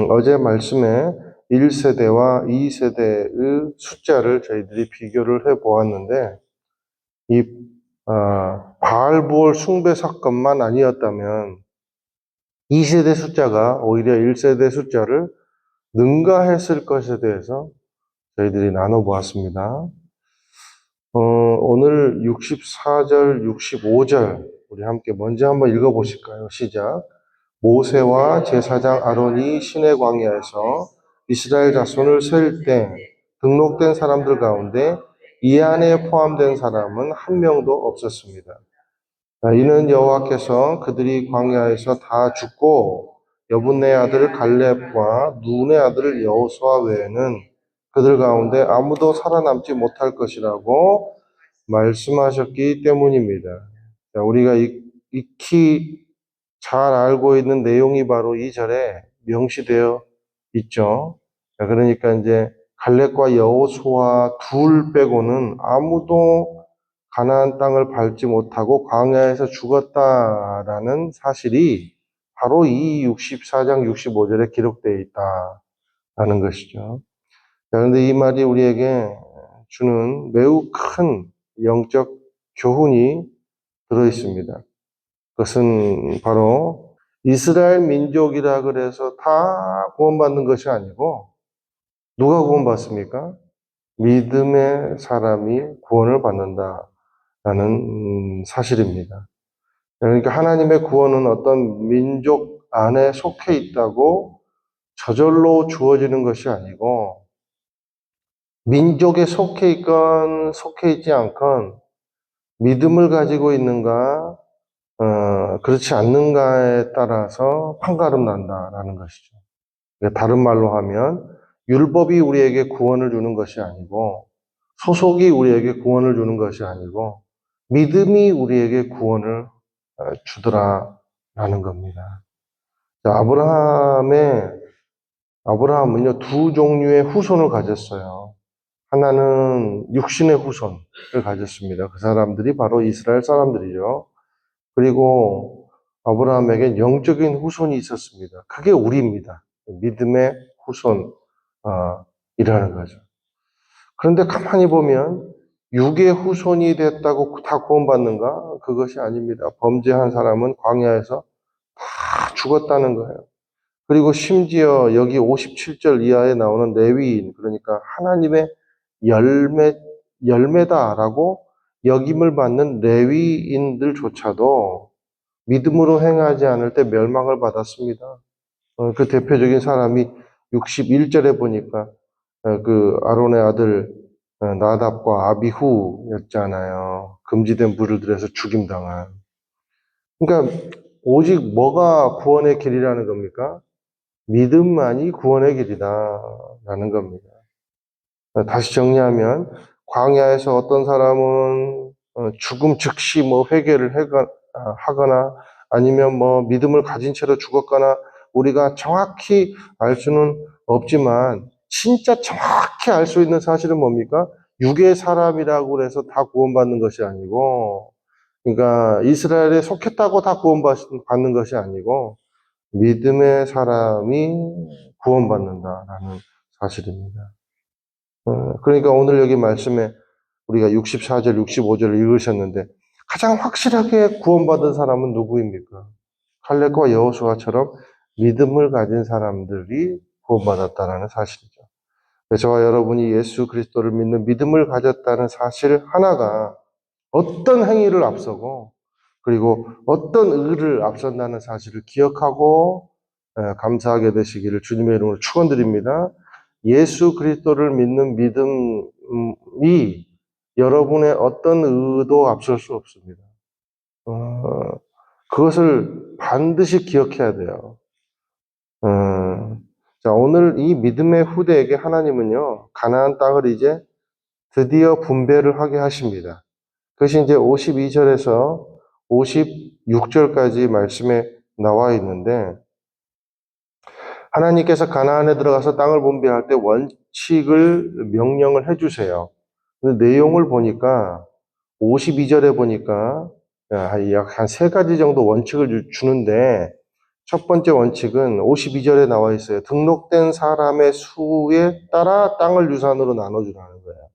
어제 말씀에 1세대와 2세대의 숫자를 저희들이 비교를 해 보았는데, 이, 바알부올 숭배 사건만 아니었다면 2세대 숫자가 오히려 1세대 숫자를 능가했을 것에 대해서 저희들이 나눠보았습니다. 오늘 64절, 65절, 우리 함께 먼저 한번 읽어보실까요? 시작. 모세와 제사장 아론이 시내 광야에서 이스라엘 자손을 셀 때 등록된 사람들 가운데 이 안에 포함된 사람은 한 명도 없었습니다. 이는 여호와께서 그들이 광야에서 다 죽고 여분네 아들 갈렙과 눈의 아들 여호수아 외에는 그들 가운데 아무도 살아남지 못할 것이라고 말씀하셨기 때문입니다. 우리가 익히 잘 알고 있는 내용이 바로 이 절에 명시되어 있죠. 그러니까 이제 갈렙과 여호수아 둘 빼고는 아무도 가나안 땅을 밟지 못하고 광야에서 죽었다라는 사실이 바로 이 64장 65절에 기록되어 있다라는 것이죠. 그런데 이 말이 우리에게 주는 매우 큰 영적 교훈이 들어 있습니다. 그것은 바로 이스라엘 민족이라 그래서 다 구원받는 것이 아니고 누가 구원받습니까? 믿음의 사람이 구원을 받는다라는 사실입니다. 그러니까 하나님의 구원은 어떤 민족 안에 속해 있다고 저절로 주어지는 것이 아니고 민족에 속해 있건 속해 있지 않건 믿음을 가지고 있는가 그렇지 않는가에 따라서 판가름 난다라는 것이죠. 그러니까 다른 말로 하면 율법이 우리에게 구원을 주는 것이 아니고 소속이 우리에게 구원을 주는 것이 아니고 믿음이 우리에게 구원을 주더라라는 겁니다. 자, 아브라함은요 두 종류의 후손을 가졌어요. 하나는 육신의 후손을 가졌습니다. 그 사람들이 바로 이스라엘 사람들이죠. 그리고 아브라함에겐 영적인 후손이 있었습니다. 그게 우리입니다. 믿음의 후손이라는 거죠. 그런데 가만히 보면 육의 후손이 됐다고 다 구원받는가? 그것이 아닙니다. 범죄한 사람은 광야에서 다 죽었다는 거예요. 그리고 심지어 여기 57절 이하에 나오는 레위인, 그러니까 하나님의 열매다라고 여김을 받는 레위인들조차도 믿음으로 행하지 않을 때 멸망을 받았습니다. 그 대표적인 사람이 61절에 보니까 그 아론의 아들 나답과 아비후였잖아요. 금지된 불을 들여서 죽임당한. 그러니까 오직 뭐가 구원의 길이라는 겁니까? 믿음만이 구원의 길이다라는 겁니다. 다시 정리하면 광야에서 어떤 사람은 죽음 즉시 뭐 회개를 하거나 아니면 뭐 믿음을 가진 채로 죽었거나 우리가 정확히 알 수는 없지만 진짜 정확히 알 수 있는 사실은 뭡니까? 육의 사람이라고 해서 다 구원받는 것이 아니고 그러니까 이스라엘에 속했다고 다 구원받는 것이 아니고 믿음의 사람이 구원받는다라는 사실입니다. 그러니까 오늘 여기 말씀에 우리가 64절, 65절을 읽으셨는데 가장 확실하게 구원받은 사람은 누구입니까? 칼렙과 여호수아처럼 믿음을 가진 사람들이 구원받았다는 사실이죠. 저와 여러분이 예수 그리스도를 믿는 믿음을 가졌다는 사실 하나가 어떤 행위를 앞서고 그리고 어떤 의를 앞선다는 사실을 기억하고 감사하게 되시기를 주님의 이름으로 축원드립니다. 예수 그리스도를 믿는 믿음이 여러분의 어떤 의도 앞설 수 없습니다. 그것을 반드시 기억해야 돼요. 자, 오늘 이 믿음의 후대에게 하나님은요, 가나안 땅을 이제 드디어 분배를 하게 하십니다. 그것이 이제 52절에서 56절까지 말씀에 나와 있는데, 하나님께서 가나안에 들어가서 땅을 분배할 때 원칙을 명령을 해주세요. 근데 내용을 보니까 52절에 보니까 약 한 세 가지 정도 원칙을 주는데 첫 번째 원칙은 52절에 나와 있어요. 등록된 사람의 수에 따라 땅을 유산으로 나눠주라는 거예요.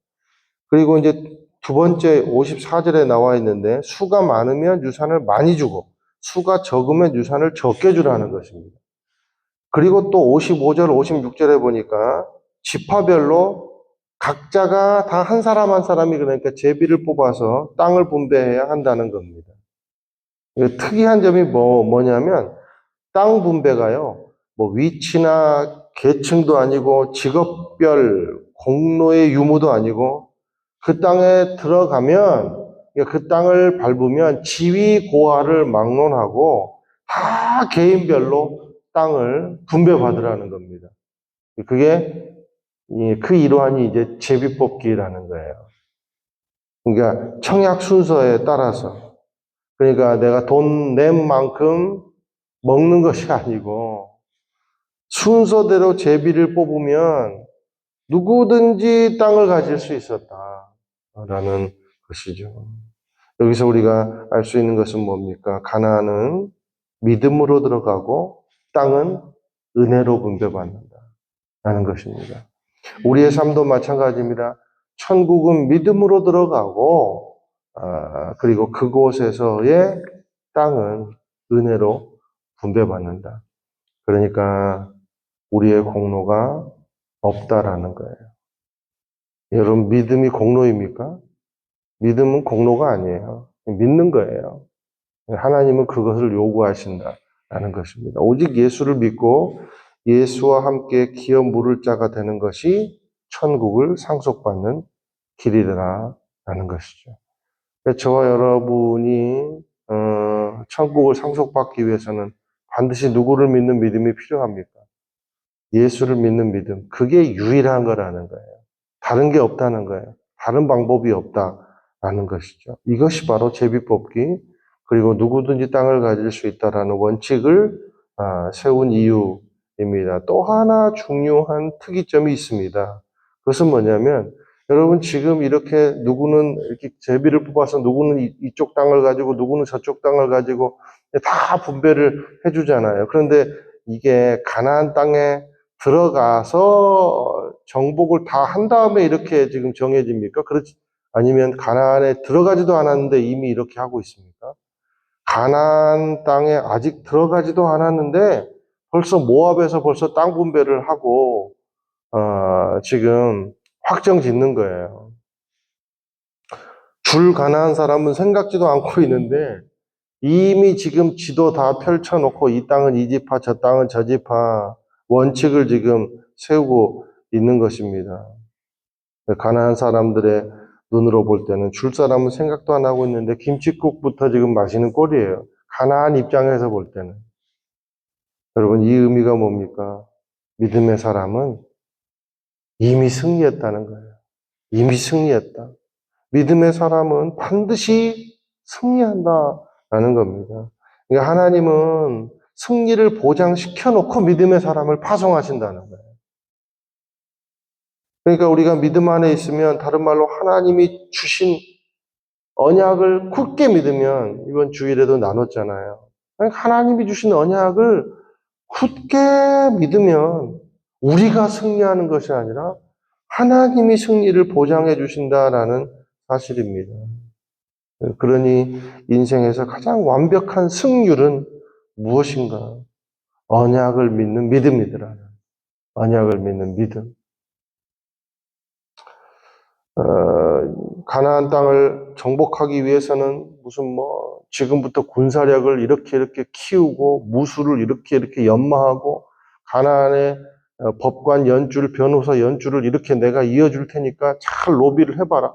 그리고 이제 두 번째 54절에 나와 있는데 수가 많으면 유산을 많이 주고 수가 적으면 유산을 적게 주라는 것입니다. 그리고 또 55절, 56절에 보니까 지파별로 각자가 다 한 사람 한 사람이 그러니까 제비를 뽑아서 땅을 분배해야 한다는 겁니다. 특이한 점이 뭐냐면 땅 분배가요, 뭐 위치나 계층도 아니고 직업별 공로의 유무도 아니고 그 땅에 들어가면 그 땅을 밟으면 지위 고하를 막론하고 다 개인별로 땅을 분배받으라는 겁니다. 그게 그 일환이 이제 제비뽑기라는 거예요. 그러니까 청약 순서에 따라서 그러니까 내가 돈 낸 만큼 먹는 것이 아니고 순서대로 제비를 뽑으면 누구든지 땅을 가질 수 있었다라는 것이죠. 여기서 우리가 알 수 있는 것은 뭡니까? 가나안은 믿음으로 들어가고 땅은 은혜로 분배받는다라는 것입니다. 우리의 삶도 마찬가지입니다. 천국은 믿음으로 들어가고 그리고 그곳에서의 땅은 은혜로 분배받는다. 그러니까 우리의 공로가 없다라는 거예요. 여러분, 믿음이 공로입니까? 믿음은 공로가 아니에요. 믿는 거예요. 하나님은 그것을 요구하신다라는 것입니다. 오직 예수를 믿고 예수와 함께 기어 물을 자가 되는 것이 천국을 상속받는 길이라는 것이죠. 저와 여러분이 천국을 상속받기 위해서는 반드시 누구를 믿는 믿음이 필요합니까? 예수를 믿는 믿음. 그게 유일한 거라는 거예요. 다른 게 없다는 거예요. 다른 방법이 없다라는 것이죠. 이것이 바로 제비뽑기 그리고 누구든지 땅을 가질 수 있다라는 원칙을 세운 이유입니다. 또 하나 중요한 특이점이 있습니다. 그것은 뭐냐면 여러분 지금 이렇게 누구는 이렇게 제비를 뽑아서 누구는 이쪽 땅을 가지고 누구는 저쪽 땅을 가지고 다 분배를 해주잖아요. 그런데 이게 가나안 땅에 들어가서 정복을 다 한 다음에 이렇게 지금 정해집니까? 그렇지 아니면 가나안에 들어가지도 않았는데 이미 이렇게 하고 있습니까? 가나안 땅에 아직 들어가지도 않았는데 벌써 모압에서 벌써 땅 분배를 하고 지금 확정 짓는 거예요. 줄 가나안 사람은 생각지도 않고 있는데 이미 지금 지도 다 펼쳐놓고 이 땅은 이 지파, 저 땅은 저 지파 원칙을 지금 세우고 있는 것입니다. 가나안 사람들의 눈으로 볼 때는 줄 사람은 생각도 안 하고 있는데 김칫국부터 지금 마시는 꼴이에요. 가나안 입장에서 볼 때는. 여러분 이 의미가 뭡니까? 믿음의 사람은 이미 승리했다는 거예요. 이미 승리했다. 믿음의 사람은 반드시 승리한다라는 겁니다. 그러니까 하나님은 승리를 보장시켜 놓고 믿음의 사람을 파송하신다는 거예요. 그러니까 우리가 믿음 안에 있으면 다른 말로 하나님이 주신 언약을 굳게 믿으면 이번 주일에도 나눴잖아요. 그러니까 하나님이 주신 언약을 굳게 믿으면 우리가 승리하는 것이 아니라 하나님이 승리를 보장해 주신다라는 사실입니다. 그러니 인생에서 가장 완벽한 승률은 무엇인가? 언약을 믿는 믿음이더라. 언약을 믿는 믿음. 가나안 땅을 정복하기 위해서는 무슨 뭐 지금부터 군사력을 이렇게 키우고 무술을 이렇게 연마하고 가나안의 법관 연줄, 변호사 연줄을 이렇게 내가 이어줄 테니까 잘 로비를 해봐라.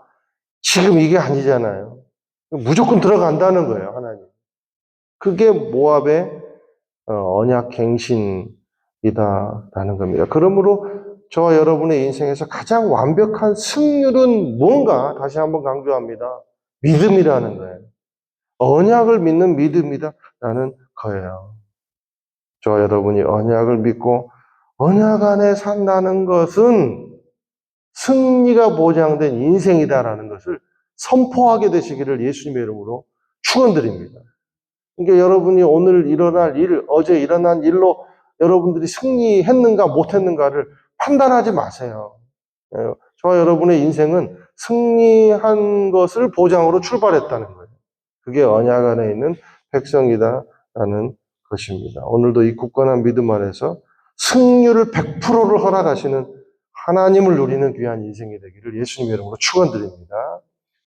지금 이게 아니잖아요. 무조건 들어간다는 거예요, 하나님. 그게 모압의 언약 갱신이다라는 겁니다. 그러므로 저와 여러분의 인생에서 가장 완벽한 승률은 뭔가 다시 한번 강조합니다. 믿음이라는 거예요. 언약을 믿는 믿음이다라는 거예요. 저와 여러분이 언약을 믿고 언약 안에 산다는 것은 승리가 보장된 인생이다라는 것을 선포하게 되시기를 예수님의 이름으로 축원드립니다. 그러니까 여러분이 오늘 일어날 일, 어제 일어난 일로 여러분들이 승리했는가 못했는가를 판단하지 마세요. 저와 여러분의 인생은 승리한 것을 보장으로 출발했다는 거예요. 그게 언약 안에 있는 백성이다라는 것입니다. 오늘도 이 굳건한 믿음 안에서 승률을 100%를 허락하시는 하나님을 누리는 귀한 인생이 되기를 예수님의 이름으로 축원드립니다.